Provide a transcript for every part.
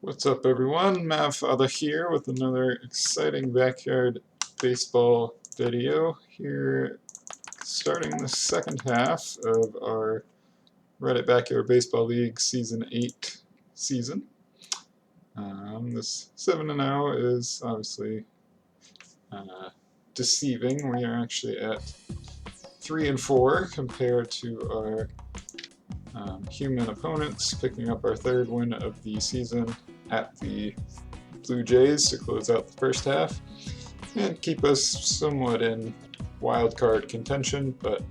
What's up, everyone? Mav Father here with another exciting backyard baseball video here, starting the second half of our Reddit Backyard Baseball League Season 8 season. This 7-0 is obviously deceiving. We are actually at 3-4 compared to our human opponents, picking up our third win of the season at the Blue Jays to close out the first half and keep us somewhat in wild card contention, but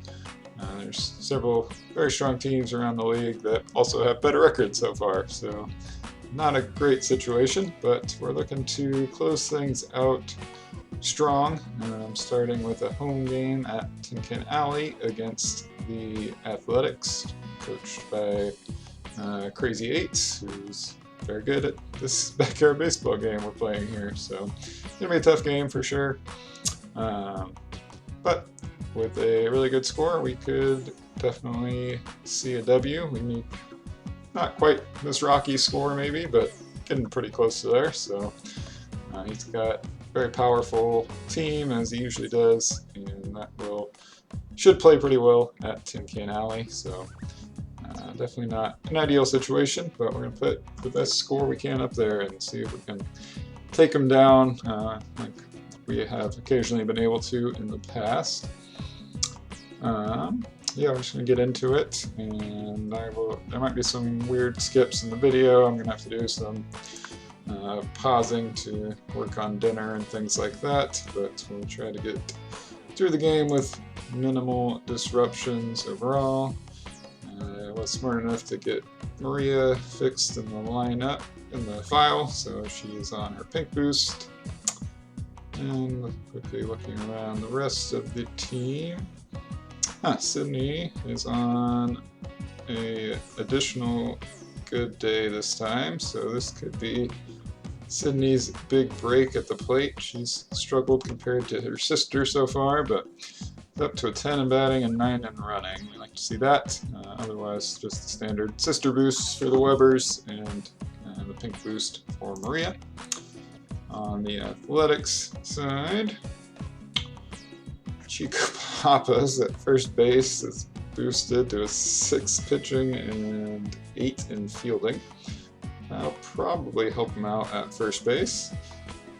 there's several very strong teams around the league that also have better records so far, so not a great situation, but we're looking to close things out strong, starting with a home game at Tin Can Alley against the Athletics, coached by Crazy Eights, who's very good at this backyard baseball game we're playing here. So it's going to be a tough game for sure. But with a really good score, we could definitely see a W. We need not quite this Rocky score maybe, but getting pretty close to there. So he's got a very powerful team, as he usually does, and that should play pretty well at Tin Can Alley. So definitely not an ideal situation, but we're going to put the best score we can up there and see if we can take them down like we have occasionally been able to in the past. Yeah, we're just going to get into it, and there might be some weird skips in the video. I'm going to have to do some pausing to work on dinner and things like that, but we'll try to get through the game with minimal disruptions overall. I was smart enough to get Maria fixed in the lineup in the file, so she's on her pink boost. And quickly looking around the rest of the team. Sydney is on an additional good day this time, so this could be Sydney's big break at the plate. She's struggled compared to her sister so far, but up to a 10 in batting and 9 in running. We like to see that. Otherwise, just the standard sister boosts for the Webbers and the pink boost for Maria. On the Athletics side, Chico Papas at first base is boosted to a 6 pitching and 8 in fielding. That'll probably help him out at first base.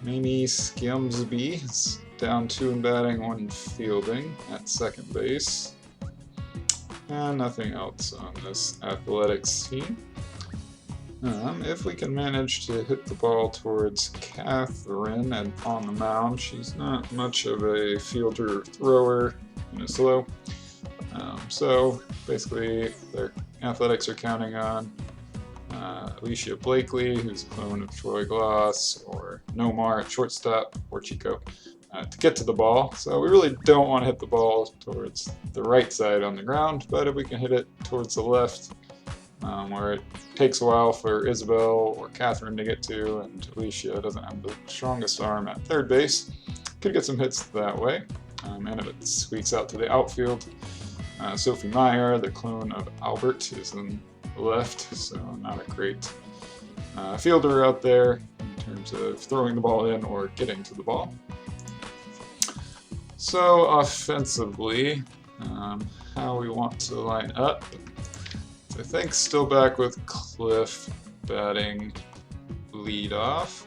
Mamie Skiamsby is down 2 in batting, 1 in fielding at second base. And nothing else on this Athletics team. If we can manage to hit the ball towards Catherine and on the mound, she's not much of a fielder thrower in a slow. So basically, their Athletics are counting on Alicia Blakely, who's a clone of Troy Gloss, or Nomar at shortstop, or Chico, to get to the ball. So we really don't want to hit the ball towards the right side on the ground, but if we can hit it towards the left, where it takes a while for Isabel or Catherine to get to, and Alicia doesn't have the strongest arm at third base, could get some hits that way. And if it squeaks out to the outfield, Sophie Meyer, the clone of Albert, is in the left, so not a great fielder out there in terms of throwing the ball in or getting to the ball. So offensively, how we want to line up. I think still back with Cliff batting leadoff.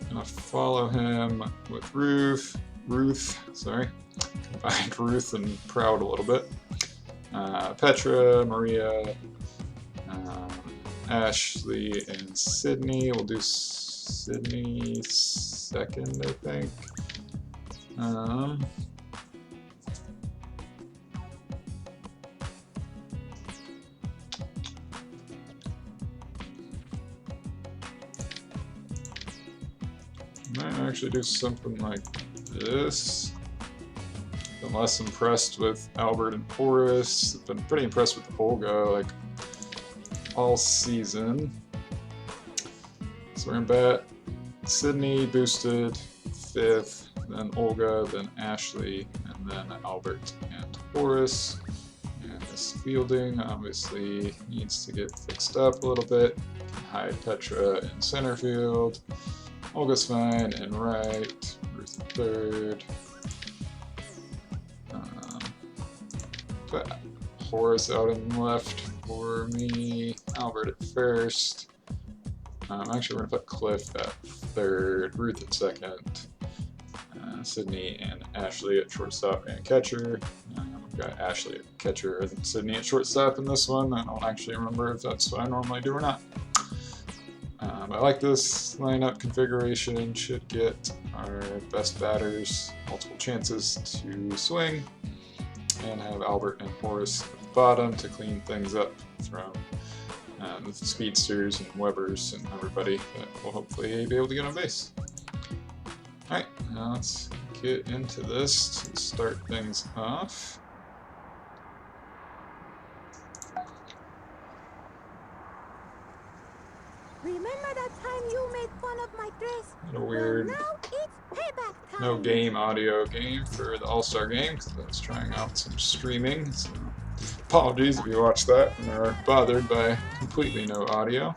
Gonna follow him with Ruth, combined Ruth and Proud a little bit. Petra, Maria, Ashley, and Sydney. We'll do Sydney second, I think. Might actually do something like this. Been less impressed with Albert and Horace. Been pretty impressed with Olga, like, all season. So we're gonna bat Sydney boosted 5th, then Olga, then Ashley, and then Albert and Horace. And this fielding obviously needs to get fixed up a little bit. hide Petra in center field. Olga's fine in right. Ruth in third. Put Horace out in left for me. Albert at first. Actually, we're going to put Cliff at third. Ruth at second. Sydney and Ashley at shortstop and catcher. We've got Ashley at catcher and Sydney at shortstop in this one. I don't actually remember if that's what I normally do or not. I like this lineup configuration. Should get our best batters multiple chances to swing, and have Albert and Horace at the bottom to clean things up from the speedsters and Webbers and everybody that will hopefully be able to get on base. Alright, now let's get into this to start things off. Remember that time you made fun of my dress? A weird Well, now it's payback time. no game audio game for the All-Star game because I was trying out some streaming. So apologies if you watched that and are bothered by completely no audio.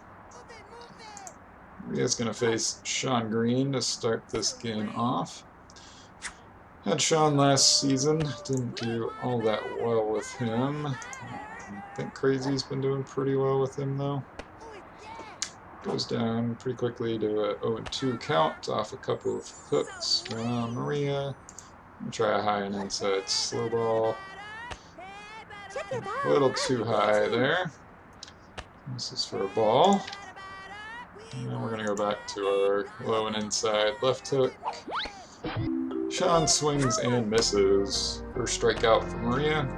Maria's going to face Sean Green to start this game off. Had Sean last season, didn't do all that well with him. I think Crazy's been doing pretty well with him though. Goes down pretty quickly to a 0-2 count off a couple of hooks from Maria. Try a high and inside slow ball. A little too high there. This is for a ball. And then we're going to go back to our low and inside left hook. Sean swings and misses. First strikeout for Maria.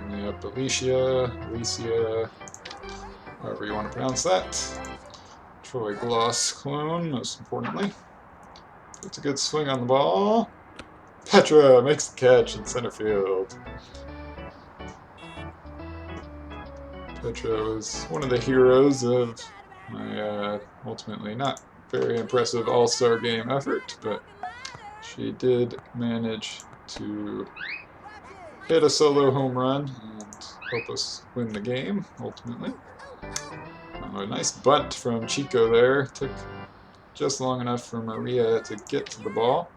Bringing up Alicia, however you want to pronounce that. Troy Gloss clone, most importantly. It's a good swing on the ball. Petra makes the catch in center field. Petra was one of the heroes of my ultimately not very impressive All-Star game effort, but she did manage to hit a solo home run and help us win the game, ultimately. A nice bunt from Chico there. Took just long enough for Maria to get to the ball.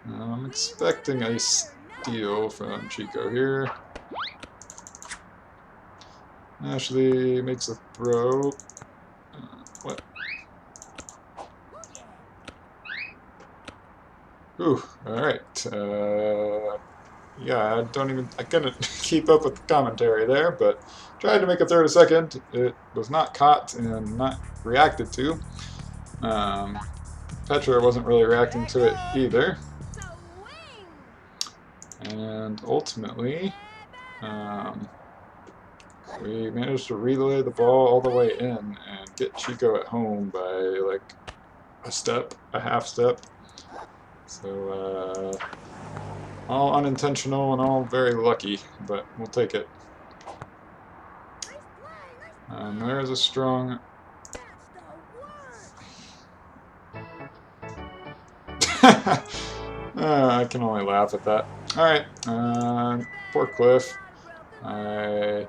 I'm expecting a steal from Chico here. Ashley makes a throw. What? Ooh, alright. Yeah, I couldn't keep up with the commentary there, but tried to make a throw to second. It was not caught and not reacted to. Petra wasn't really reacting to it either. And ultimately, we managed to relay the ball all the way in and get Chico at home by like a half step. So, all unintentional and all very lucky, but we'll take it. There's a strong... I can only laugh at that. Alright, poor Cliff. I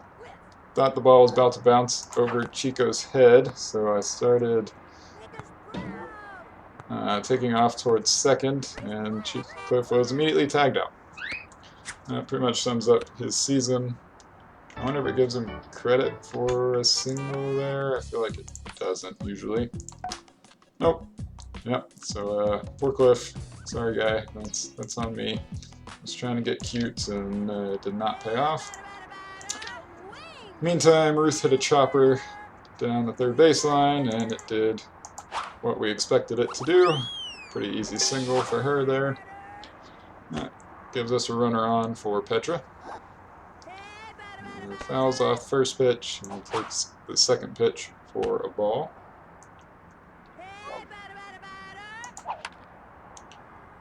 thought the ball was about to bounce over Chico's head, so I started taking off towards second, and Cliff was immediately tagged out. That pretty much sums up his season. I wonder if it gives him credit for a single there. I feel like it doesn't usually. Nope. Yep. So poor Cliff. Sorry, guy. That's on me. I was trying to get cute and it did not pay off. Meantime, Ruth hit a chopper down the third baseline, and it did what we expected it to do. Pretty easy single for her there. That gives us a runner on for Petra. Fouls off first pitch and takes the second pitch for a ball.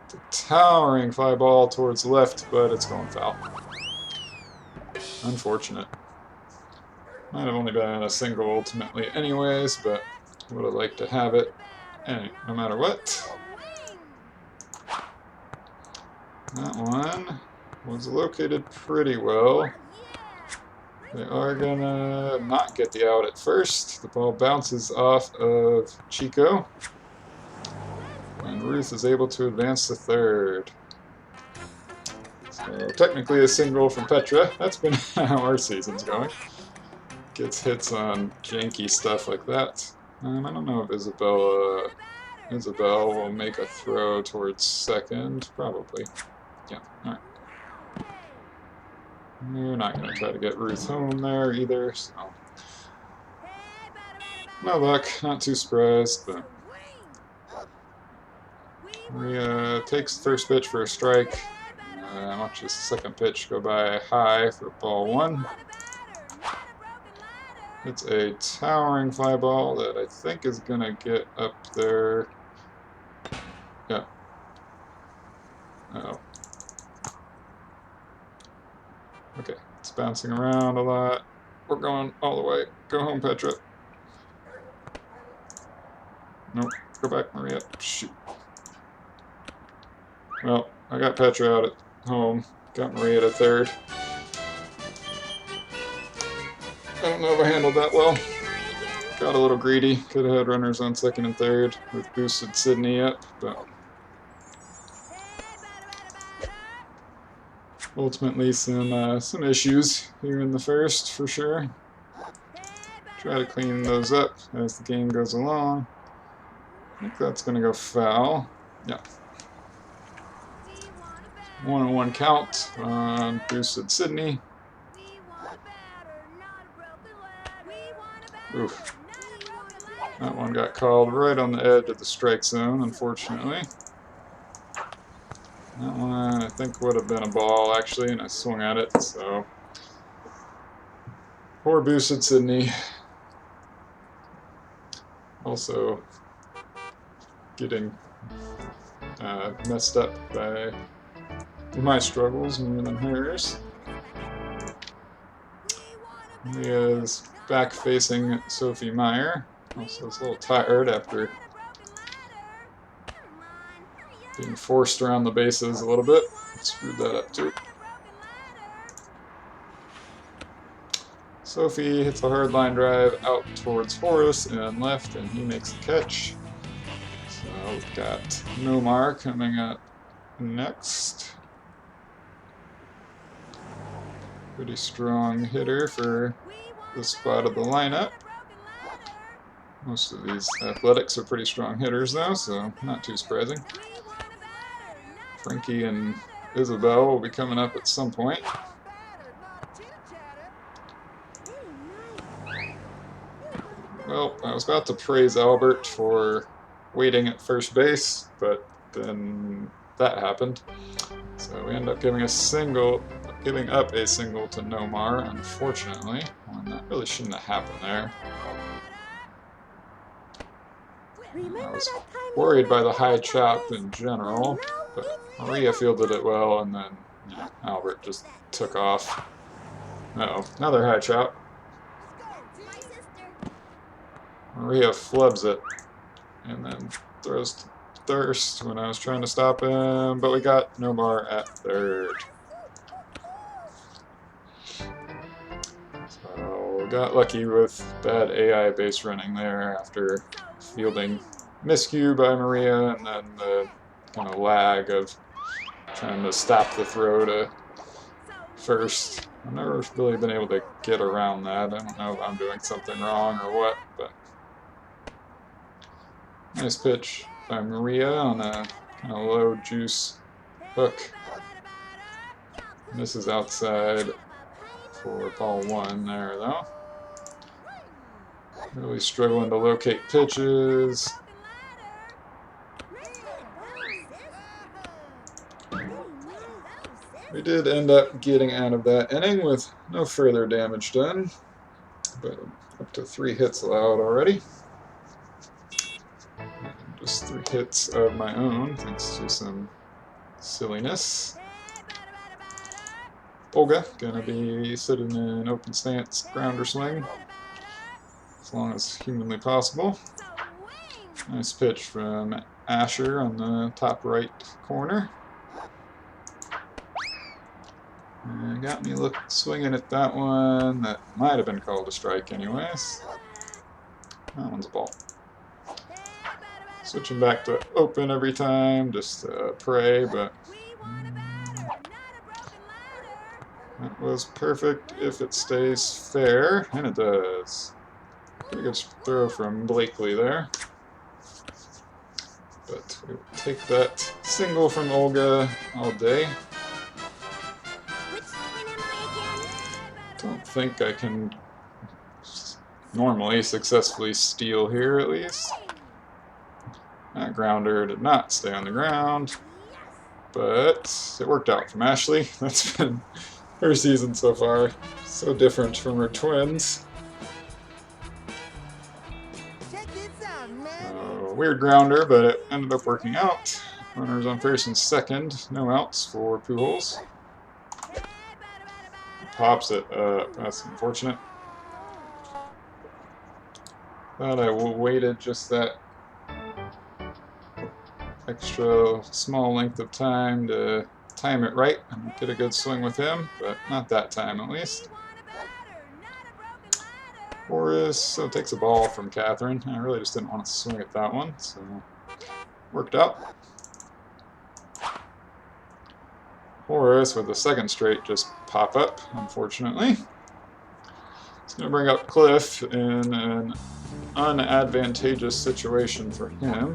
It's a towering fly ball towards left, but it's going foul. Unfortunate. Might have only been a single ultimately anyways, but would have liked to have it no matter what. That one was located pretty well. They are gonna not get the out at first. The ball bounces off of Chico, and Ruth is able to advance to third. So technically a single from Petra. That's been how our season's going. Gets hits on janky stuff like that. I don't know if Isabel will make a throw towards second. Probably. Yeah, alright. We're not going to try to get Ruth home there either, so. No luck, not too surprised, but. Maria takes the first pitch for a strike. Watches the second pitch go by high for ball one. It's a towering fly ball that I think is going to get up there. Yeah. Oh. Okay, it's bouncing around a lot. We're going all the way. Go home, Petra. Nope. Go back, Maria. Shoot. Well, I got Petra out at home. Got Maria to third. I don't know if I handled that well. Got a little greedy. Could have had runners on second and third with boosted Sydney up, but ultimately some issues here in the first for sure. Try to clean those up as the game goes along. I think that's going to go foul. Yeah. 1-1 count on boosted Sydney. Oof. That one got called right on the edge of the strike zone, unfortunately. That one I think would have been a ball actually, and I swung at it, so. Poor boosted Sydney. Also getting messed up by my struggles more than hers. Maria's back facing Sophie Meyer. Also is a little tired after being forced around the bases a little bit. Screwed that up too. Sophie hits a hard line drive out towards Horace and left, and he makes the catch. So we've got Nomar coming up next. Pretty strong hitter for this spot of the lineup. Most of these athletics are pretty strong hitters though, so not too surprising. Frankie and Isabel will be coming up at some point. Well, I was about to praise Albert for waiting at first base, but then that happened. So we end up giving up a single to Nomar, unfortunately. When that really shouldn't have happened there. I was worried by the high chop in general, but Maria fielded it well, and then Albert just took off. Uh-oh, another high chop. Maria flubs it, and then throws to Thirst when I was trying to stop him, but we got Nomar at third. So got lucky with bad AI base running there after fielding miscue by Maria, and then the kind of lag of trying to stop the throw to first. I've never really been able to get around that. I don't know if I'm doing something wrong or what, but nice pitch by Maria on a kind of low juice hook. Misses outside for ball one there though. Really struggling to locate pitches. We did end up getting out of that inning with no further damage done, but up to 3 hits allowed already. And just 3 hits of my own, thanks to some silliness. Olga gonna be sitting in open stance grounder swing as long as humanly possible. Nice pitch from Asher on the top right corner. And got me swinging at that one. That might have been called a strike anyways. That one's a ball. Switching back to open every time, just pray, but that was perfect if it stays fair, and it does. Pretty good throw from Blakely there. But we will take that single from Olga all day. Don't think I can normally successfully steal here, at least. That grounder did not stay on the ground, but it worked out from Ashley. That's been her season so far. So different from her twins. Weird grounder, but it ended up working out. Runners on first and second, no outs for Pujols. Pops it up. That's unfortunate. Thought I waited just that extra small length of time to time it right and get a good swing with him, but not that time at least. Horace so takes a ball from Catherine. I really just didn't want to swing at that one, so worked out. Horace with the second straight just pop up, unfortunately. It's going to bring up Cliff in an unadvantageous situation for him.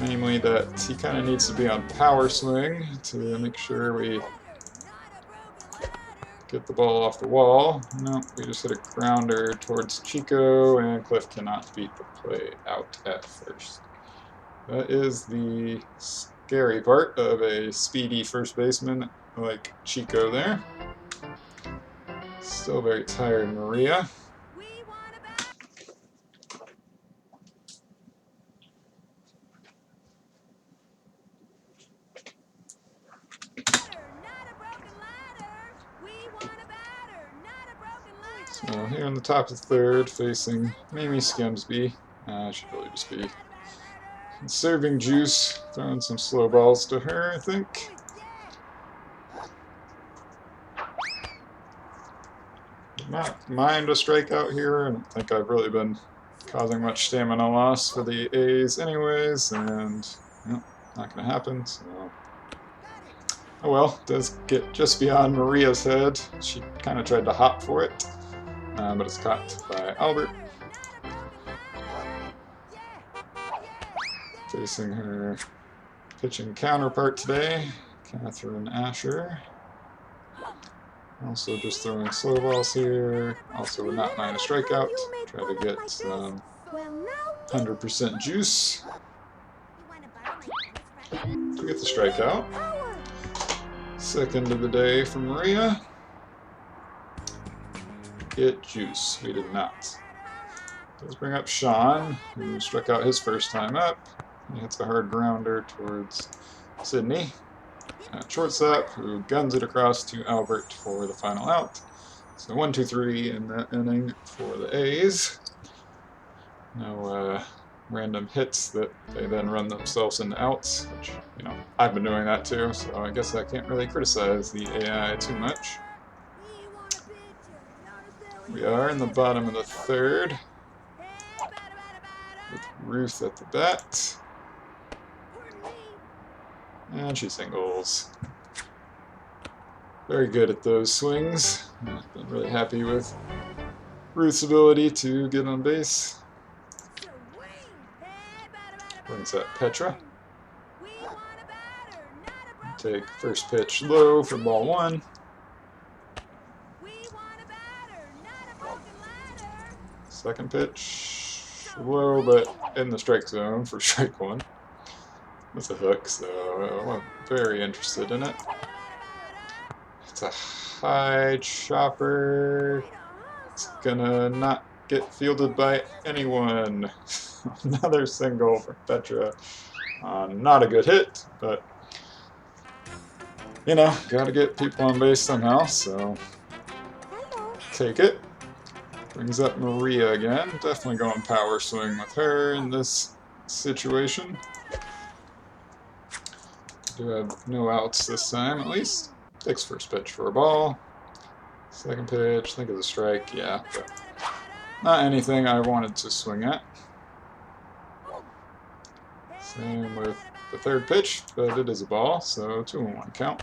Namely that he kind of needs to be on power swing to make sure we get the ball off the wall. No, we just hit a grounder towards Chico, and Cliff cannot beat the play out at first. That is the scary part of a speedy first baseman like Chico there. Still very tired, Maria. So here in the top of the third, facing Mamie Skimsby. Should really just be conserving juice, throwing some slow balls to her, I think. Not mind a strikeout here. I don't think I've really been causing much stamina loss for the A's anyways, and not going to happen, so... Oh well, does get just beyond Maria's head. She kind of tried to hop for it, but it's caught by Albert. Facing her pitching counterpart today, Catherine Asher. Also just throwing slow balls here. Also would not mind a strikeout. Try to get 100% juice to get the strikeout. Second of the day from Maria. Get juice. We did not. Does bring up Sean, who struck out his first time up. He hits a hard grounder towards Sydney. Shortstop, who guns it across to Albert for the final out. So 1-2-3 in that inning for the A's. No random hits that they then run themselves into outs, which, I've been doing that too, so I guess I can't really criticize the AI too much. We are in the bottom of the third, with Ruth at the bat. And she singles. Very good at those swings. I've been really happy with Ruth's ability to get on base. Brings up Petra. Take first pitch low for ball one. Second pitch low, but in the strike zone for strike one. With a hook, so I'm very interested in it. It's a high chopper. It's gonna not get fielded by anyone. Another single for Petra. Not a good hit, but gotta get people on base somehow, so take it. Brings up Maria again. Definitely going power swing with her in this situation. Do have no outs this time, at least. Takes first pitch for a ball. Second pitch, think of the strike, yeah, but not anything I wanted to swing at. Same with the third pitch, but it is a ball, so 2-1 count.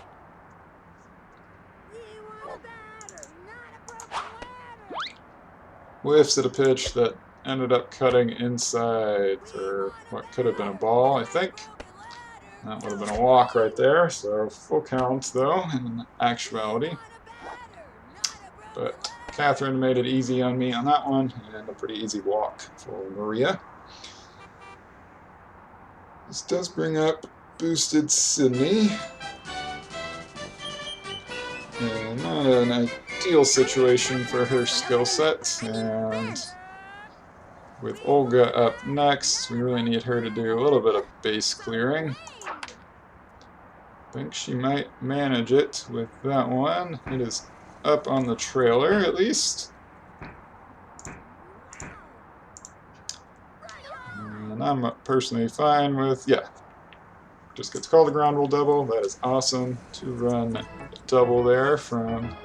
Whiffs at a pitch that ended up cutting inside for what could have been a ball, I think. That would have been a walk right there, so full count though, in actuality. But Catherine made it easy on me on that one, and a pretty easy walk for Maria. This does bring up boosted Sydney. And not an ideal situation for her skill set, and with Olga up next, we really need her to do a little bit of base clearing. I think she might manage it with that one. It is up on the trailer, at least. And I'm personally fine with, yeah, just gets called a ground rule double. That is awesome. 2-run double there from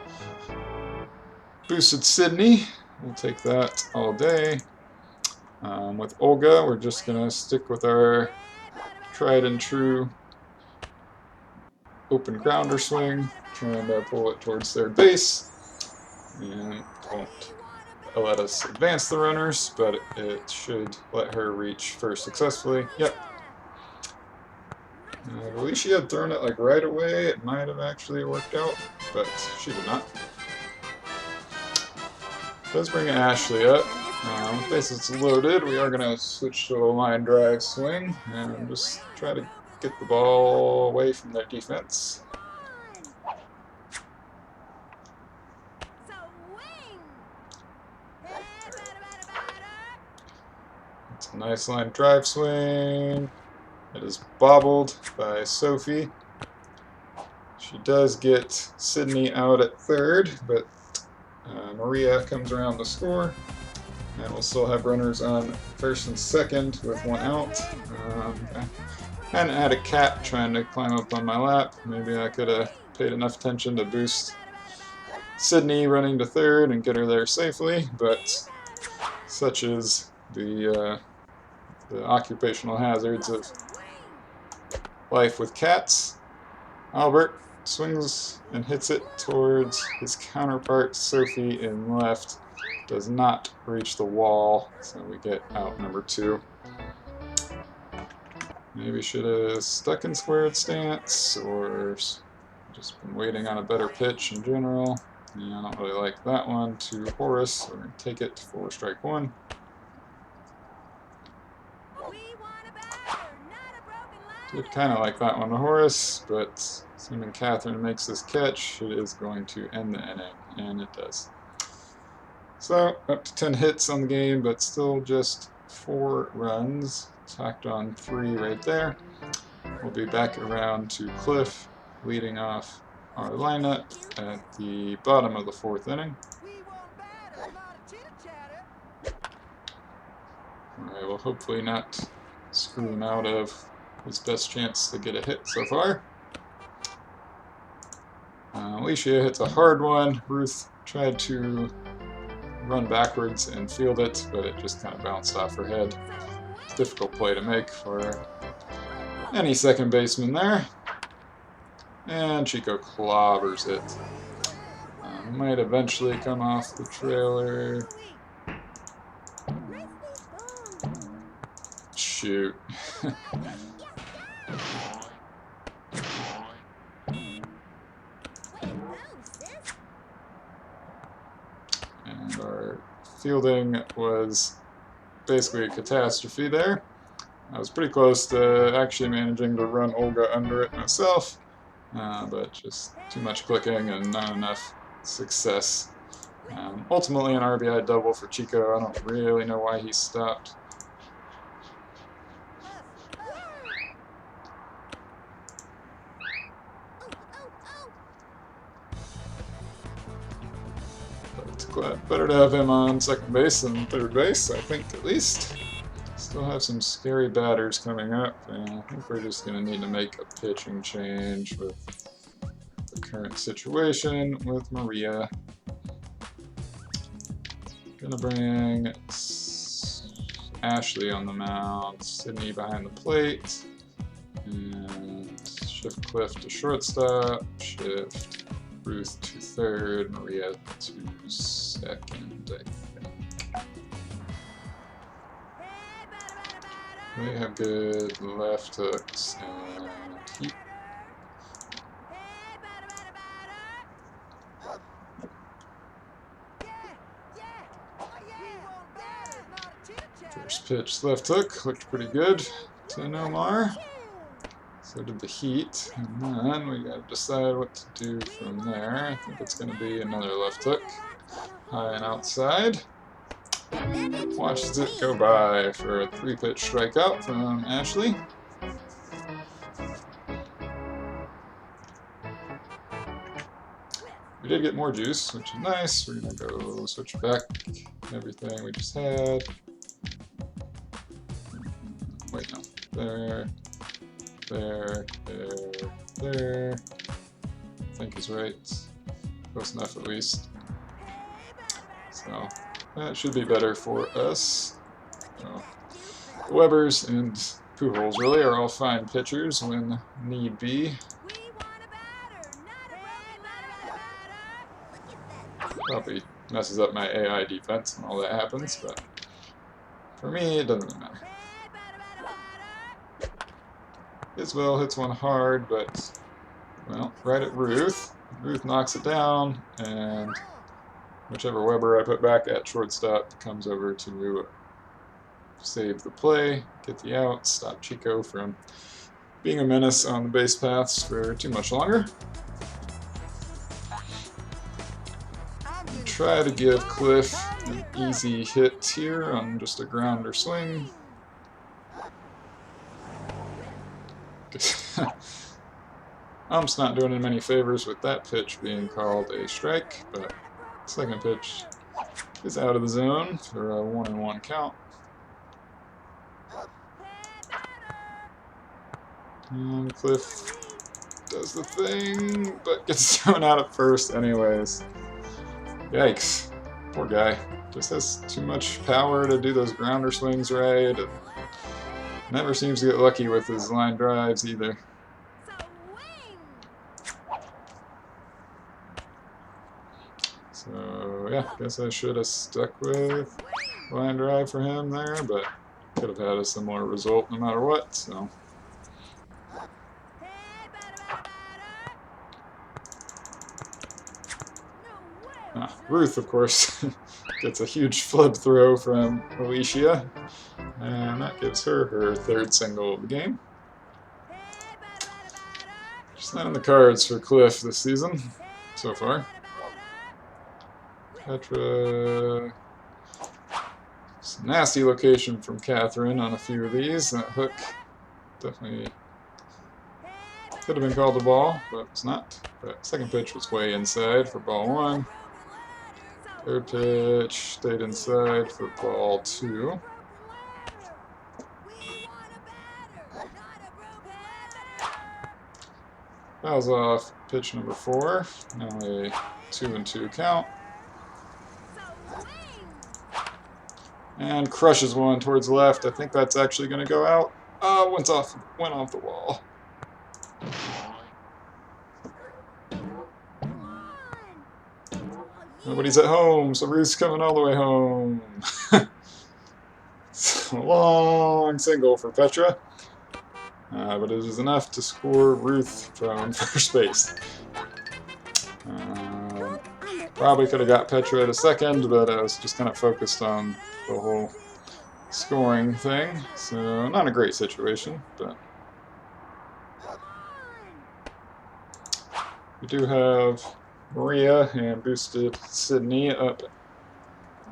boosted Sydney. We'll take that all day. With Olga, we're just going to stick with our tried and true open grounder swing, trying to pull it towards third base. And won't let us advance the runners, but it should let her reach first successfully. Yep. I believe she had thrown it like right away. It might have actually worked out, but she did not. Does bring Ashley up. With bases loaded, we are going to switch to a line drive swing and just try to get the ball away from their defense. It's a nice line drive swing. It is bobbled by Sophie. She does get Sydney out at third, but Maria comes around to score. And we'll still have runners on first and second with one out. And had a cat trying to climb up on my lap. Maybe I could have paid enough attention to boost Sydney running to third and get her there safely, but such is the occupational hazards of life with cats. Albert swings and hits it towards his counterpart Sophie in left. Does not reach the wall, so we get out number 2. Maybe should have stuck in squared stance, or just been waiting on a better pitch in general. Yeah, I don't really like that one to Horace, so we're going to take it for strike 1. Did kind of like that one to Horace, but assuming Catherine makes this catch, it is going to end the inning, and it does. So, up to 10 hits on the game, but still just 4 runs. Tacked on 3 right there. We'll be back around to Cliff, leading off our lineup at the bottom of the 4th inning. I will hopefully not screw him out of his best chance to get a hit so far. Alicia hits a hard one. Ruth tried to run backwards and field it, but it just kind of bounced off her head. Difficult play to make for any second baseman there. And Chico clobbers it. Might eventually come off the trailer. Shoot. And our fielding was basically a catastrophe there. I was pretty close to actually managing to run Olga under it myself, but just too much clicking and not enough success. Ultimately an RBI double for Chico. I don't really know why he stopped. But better to have him on second base than third base, I think, at least. Still have some scary batters coming up, and I think we're just going to need to make a pitching change with the current situation with Maria. Gonna bring Ashley on the mound, Sydney behind the plate, and shift Cliff to shortstop, shift Ruth to third, Maria to second, I think. They have good left hooks and heat. First pitch left hook looked pretty good to Nomar. So did the heat, and then we gotta decide what to do from there. I think it's gonna be another left hook, high and outside. Watches it go by for a 3-pitch strikeout from Ashley. We did get more juice, which is nice. We're gonna go switch back everything we just had. Wait, no. There. I think is right. Close enough at least. So that should be better for us. So, the Webbers and Pujols really are all fine pitchers when need be. Probably messes up my AI defense and all that happens, but for me it doesn't really matter. Isbell hits one hard, but, well, right at Ruth. Ruth knocks it down, and whichever Weber I put back at shortstop comes over to save the play, get the out, stop Chico from being a menace on the base paths for too much longer. And try to give Cliff an easy hit here on just a grounder swing. Ump's not doing him any favors with that pitch being called a strike, but second pitch is out of the zone for a 1-1 count. And Cliff does the thing, but gets thrown out at first anyways. Yikes. Poor guy. Just has too much power to do those grounder swings right. Never seems to get lucky with his line drives either. So yeah, guess I should have stuck with line drive for him there, but could have had a similar result no matter what, so. Ruth, of course, gets a huge flip throw from Alicia, and that gives her her third single of the game. Just not in the cards for Cliff this season, so far. Petra, some nasty location from Catherine on a few of these. That hook definitely could have been called a ball, but it's not. But second pitch was way inside for ball 1. Third pitch stayed inside for ball 2. Fouls off pitch number 4. Now a 2-2 count. And crushes one towards the left. I think that's actually going to go out. Went off the wall. Nobody's at home, so Ruth's coming all the way home. It's a long single for Petra, but it is enough to score Ruth from first base. Probably could have got Petra at a second, but I was just kind of focused on the whole scoring thing, so not a great situation, but we do have Maria and boosted Sydney up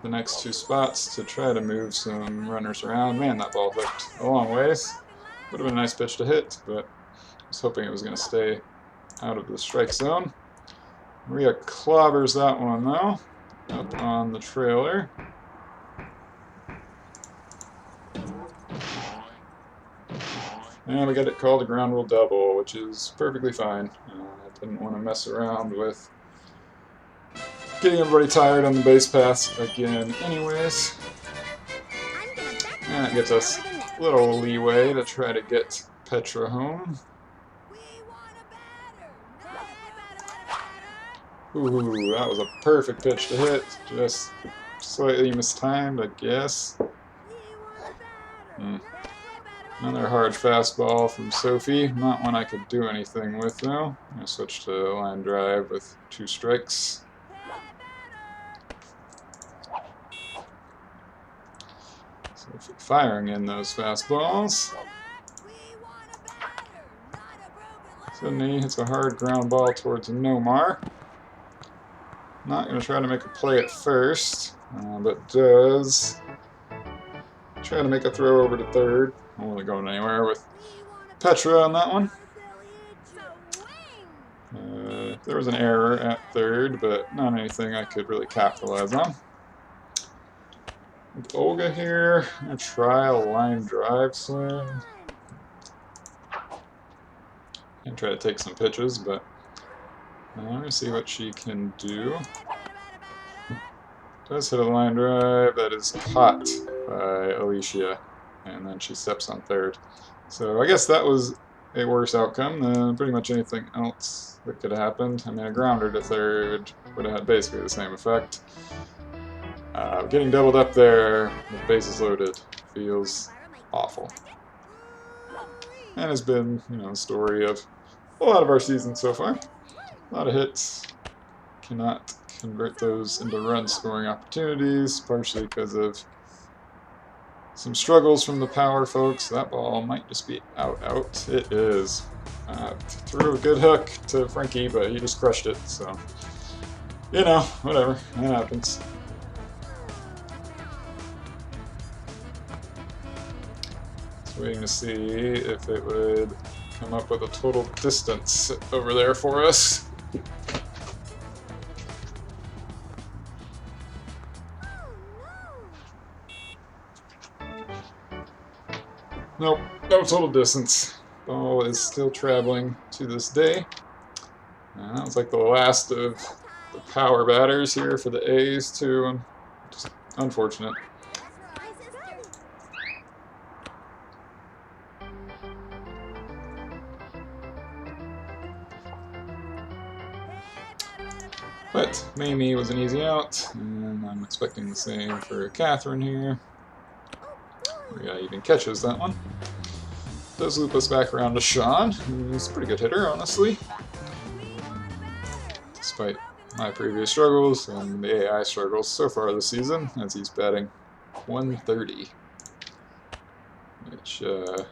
the next 2 spots to try to move some runners around. Man, that ball hooked a long ways. Would have been a nice pitch to hit, but I was hoping it was going to stay out of the strike zone. Maria clobbers that one though, up on the trailer. And we got it called a ground rule double, which is perfectly fine. I didn't want to mess around with getting everybody tired on the base paths again anyways. And that gives us a little leeway to try to get Petra home. Ooh, that was a perfect pitch to hit. Just slightly mistimed, I guess. Another hard fastball from Sophie. Not one I could do anything with, though. I switched to line drive with 2 strikes. Sophie firing in those fastballs. Sydney hits a hard ground ball towards Nomar. Not going to try to make a play at first, but does try to make a throw over to third. I'm only going anywhere with Petra on that one. There was an error at third, but not anything I could really capitalize on. With Olga here, I'm going to try a line drive swing. And try to take some pitches, but I'm going to see what she can do. Does hit a line drive that is caught by Alicia, and then she steps on third. So I guess that was a worse outcome than pretty much anything else that could have happened. I mean, a grounder to third would have had basically the same effect. Getting doubled up there with bases loaded feels awful. And has been, the story of a lot of our season so far. A lot of hits. Cannot convert those into run scoring opportunities, partially because of some struggles from the power folks. That ball might just be out. It is. Threw a good hook to Frankie, but he just crushed it, so whatever, it happens. Just waiting to see if it would come up with a total distance over there for us. Nope, no total distance. Ball is still traveling to this day. That was like the last of the power batters here for the A's, too. Just unfortunate. But Mamie was an easy out, and I'm expecting the same for Catherine here. Maria even catches that one. Does loop us back around to Sean, who's a pretty good hitter, honestly. Despite my previous struggles and the AI struggles so far this season, as he's batting 130. Which, for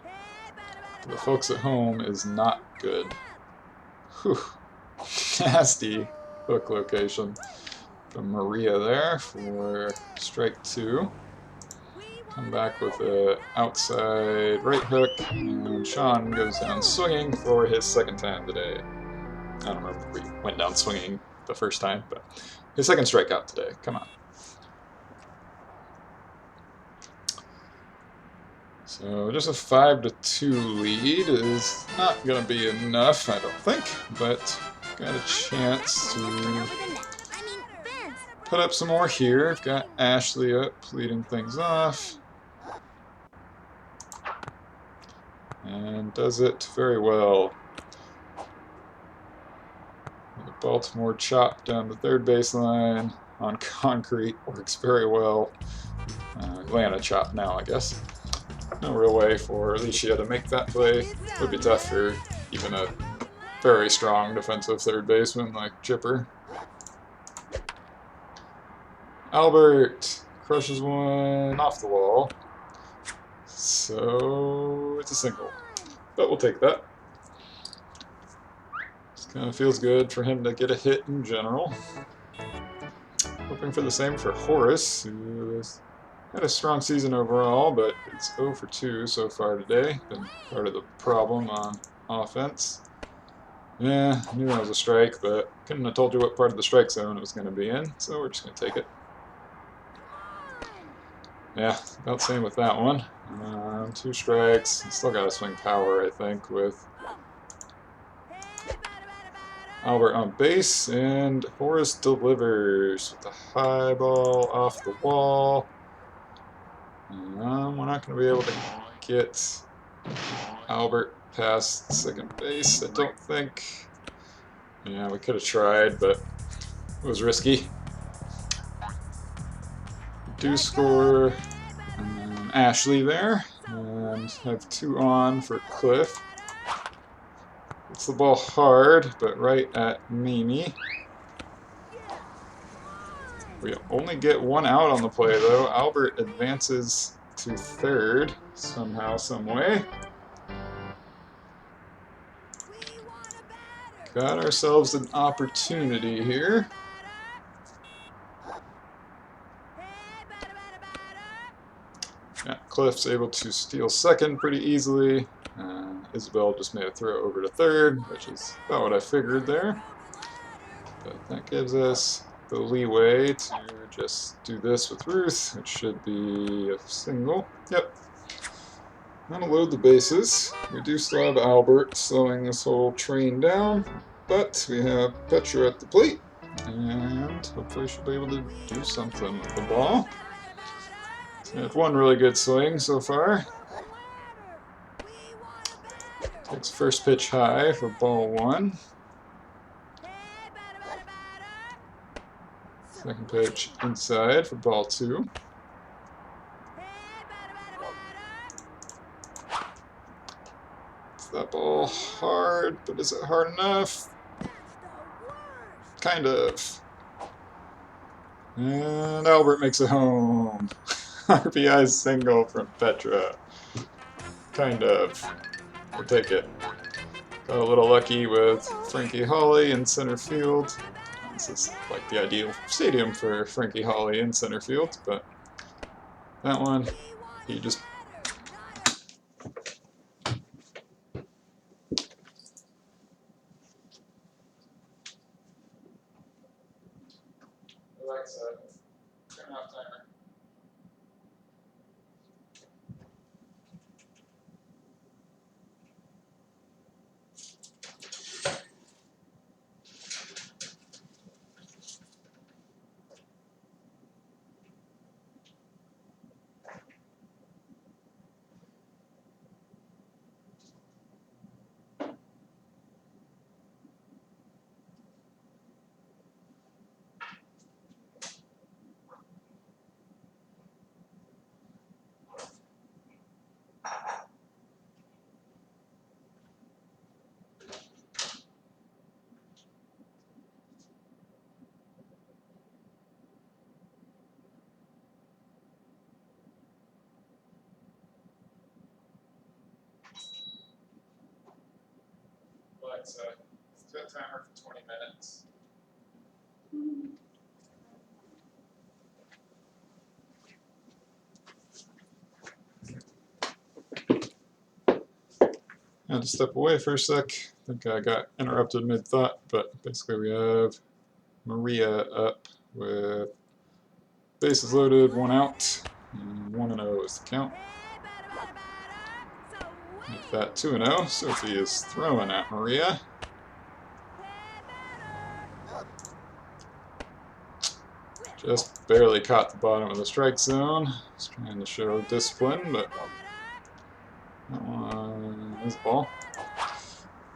the folks at home, is not good. Whew. Nasty hook location from Maria there for strike 2. Come back with an outside right hook, and Sean goes down swinging for his second time today. I don't remember if we went down swinging the first time, but his second strikeout today. Come on. So just a 5-2 lead is not going to be enough, I don't think, but got a chance to put up some more here. I've got Ashley up, leading things off. And does it very well. The Baltimore chop down the third baseline on concrete works very well. Atlanta chop now, I guess. No real way for Alicia to make that play. Would be tough for even a very strong defensive third baseman like Chipper. Albert crushes one off the wall. So it's a single. But we'll take that. Just kind of feels good for him to get a hit in general. Hoping for the same for Horace, who has had a strong season overall, but it's 0 for 2 so far today. Been part of the problem on offense. Yeah, I knew that was a strike, but couldn't have told you what part of the strike zone it was going to be in, so we're just going to take it. Yeah, about same with that one. 2 strikes. Still got to swing power, I think, with Albert on base, and Horace delivers with a high ball off the wall. We're not going to be able to get Albert past second base, I don't think. Yeah, we could have tried, but it was risky. Do score Ashley there, and have 2 on for Cliff. It's the ball hard, but right at Mimi. We only get 1 out on the play, though. Albert advances to third somehow, some way. Got ourselves an opportunity here. Yeah, Cliff's able to steal second pretty easily. Isabel just made a throw over to third, which is about what I figured there. But that gives us the leeway to just do this with Ruth, which should be a single. Yep. I'm gonna load the bases. We do still have Albert slowing this whole train down, but we have Petra at the plate, and hopefully she'll be able to do something with the ball. So we have 1 really good swing so far. Takes first pitch high for ball 1. Second pitch inside for ball 2. Is that ball hard, but is it hard enough? Kind of. And Albert makes it home. RBI single from Petra. Kind of. We'll take it. Got a little lucky with Frankie Hawley in center field. This is like the ideal stadium for Frankie Hawley in center field, but that one, he just... Alexa, turn off timer. Alexa, set timer for 20 minutes. I had to step away for a sec. I think I got interrupted mid-thought, but basically we have Maria up with bases loaded, 1 out, and 1-0 is the count. Make that 2-0. Sophie is throwing at Maria. Just barely caught the bottom of the strike zone. Just trying to show discipline, but that one is ball.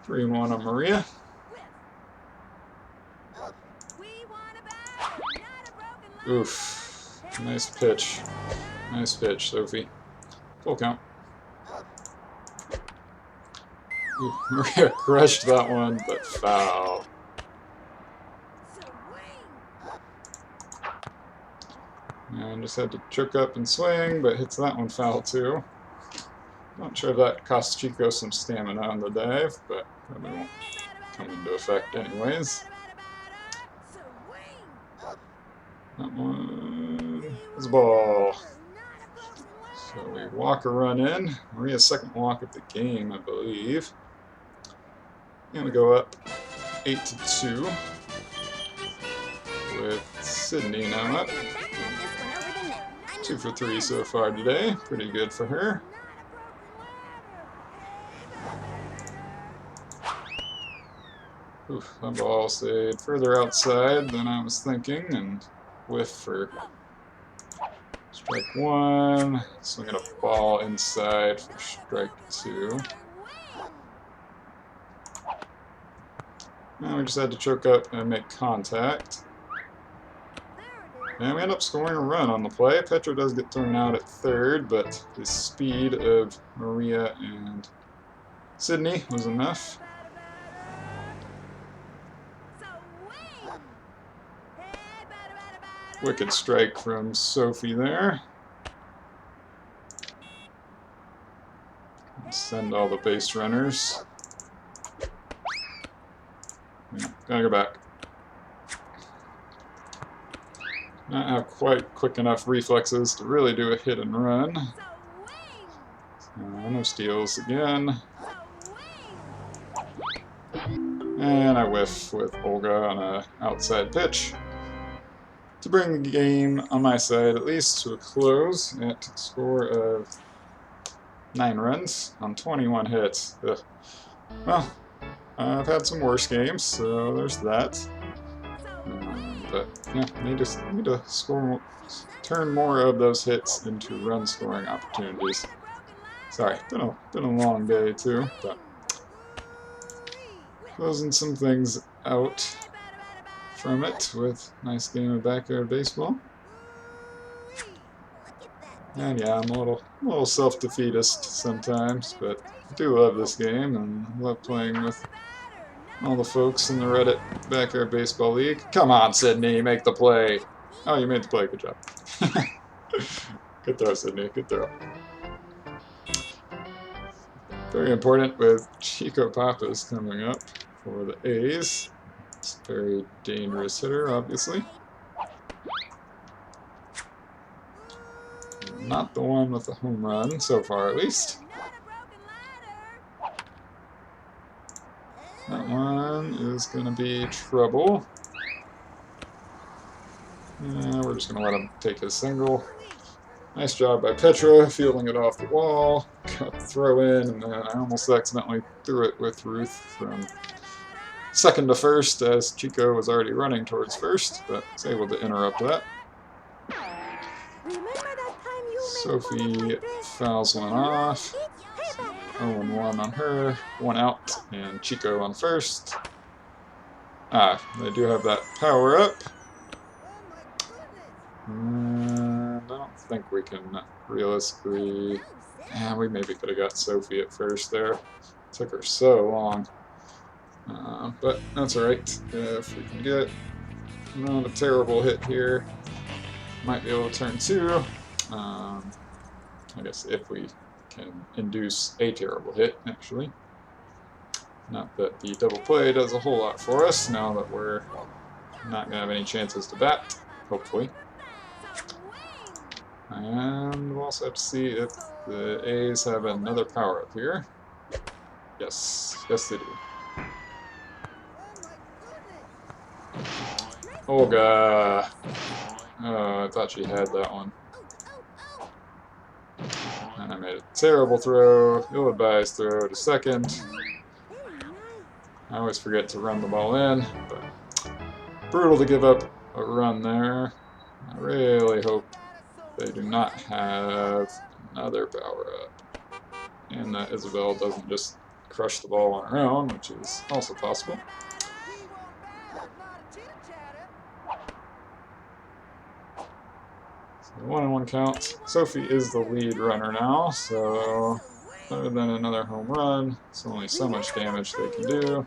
3-1 on Maria. Oof. Nice pitch. Nice pitch, Sophie. Full count. Ooh, Maria crushed that one, but foul. And just had to choke up and swing, but hits that one foul too. Not sure if that costs Chico some stamina on the dive, but probably won't come into effect anyways. That one is a ball. So we walk a run in. Maria's second walk of the game, I believe. And we go up 8-2 with Sydney now up. 2 for 3 so far today. Pretty good for her. Oof, that ball stayed further outside than I was thinking, and whiff for strike 1. Swinging a ball inside for strike 2. And we just had to choke up and make contact. And we end up scoring a run on the play. Petra does get thrown out at third, but the speed of Maria and Sydney was enough. Wicked strike from Sophie there. Send all the base runners. Gotta go back. Not have quite quick enough reflexes to really do a hit and run. No steals again. And I whiff with Olga on a outside pitch to bring the game on my side at least to a close at a score of 9 runs on 21 hits. Ugh. Well, I've had some worse games, so there's that. But yeah, need to score, turn more of those hits into run scoring opportunities. Sorry, been a long day too, but closing some things out from it with a nice game of backyard baseball. And yeah, I'm a little self-defeatist sometimes, but I do love this game and love playing with all the folks in the Reddit Backyard Baseball League. Come on, Sydney, make the play. Oh, you made the play. Good job. Good throw, Sydney. Good throw. Very important with Chico Papas coming up for the A's. It's a very dangerous hitter, obviously. Not the one with the home run, so far at least. That one is going to be trouble. We're just going to let him take his single. Nice job by Petra, fielding it off the wall. Got the throw in, and then I almost accidentally threw it with Ruth from second to first as Chico was already running towards first, but was able to interrupt that. Sophie fouls one off. 0-1 on her, 1 out, and Chico on first. They do have that power up. And I don't think we can realistically... we maybe could have got Sophie at first there. Took her so long. But that's alright. If we can get not a terrible hit here, might be able to turn 2. I guess if we can induce a terrible hit, actually. Not that the double play does a whole lot for us now that we're not going to have any chances to bat, hopefully. And we'll also have to see if the A's have another power-up here. Yes, yes they do. Olga! Oh, I thought she had that one. And I made a terrible throw, ill-advised throw to second. I always forget to run the ball in, but brutal to give up a run there. I really hope they do not have another power-up. And that Isabel doesn't just crush the ball on her own, which is also possible. So 1-1 count. Sophie is the lead runner now, so other than another home run, it's only so much damage they can do.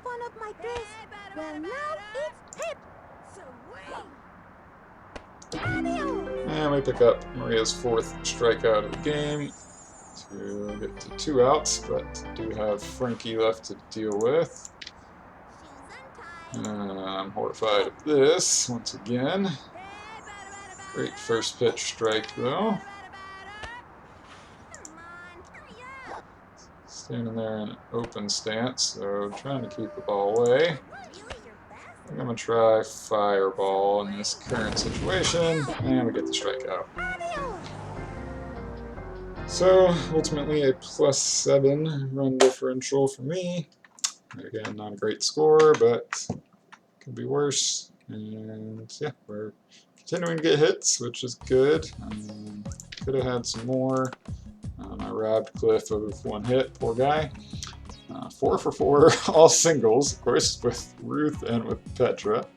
And we pick up Maria's 4th strikeout of the game to get to 2 outs, but do have Frankie left to deal with. I'm horrified of this once again. Great first pitch strike though. Standing there in an open stance, so trying to keep the ball away. I'm going to try fireball in this current situation, and we get the strikeout. So ultimately a +7 run differential for me. Again, not a great score, but could be worse. And yeah, we're continuing to get hits, which is good. Could have had some more. I robbed Cliff of 1 hit, poor guy. 4 for 4, all singles, of course, with Ruth and with Petra.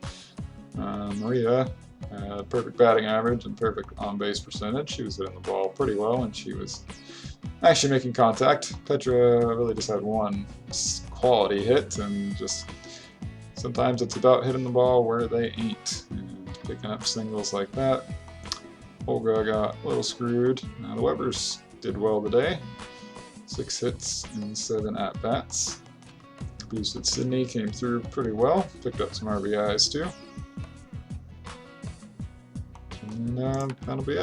Maria had perfect batting average and perfect on-base percentage. She was hitting the ball pretty well, and she was actually making contact. Petra really just had 1 quality hit, and just sometimes it's about hitting the ball where they ain't, and picking up singles like that. Olga got a little screwed. The Webbers did well today. 6 hits and 7 at-bats. Boosted Sydney came through pretty well. Picked up some RBIs too. And that'll be it.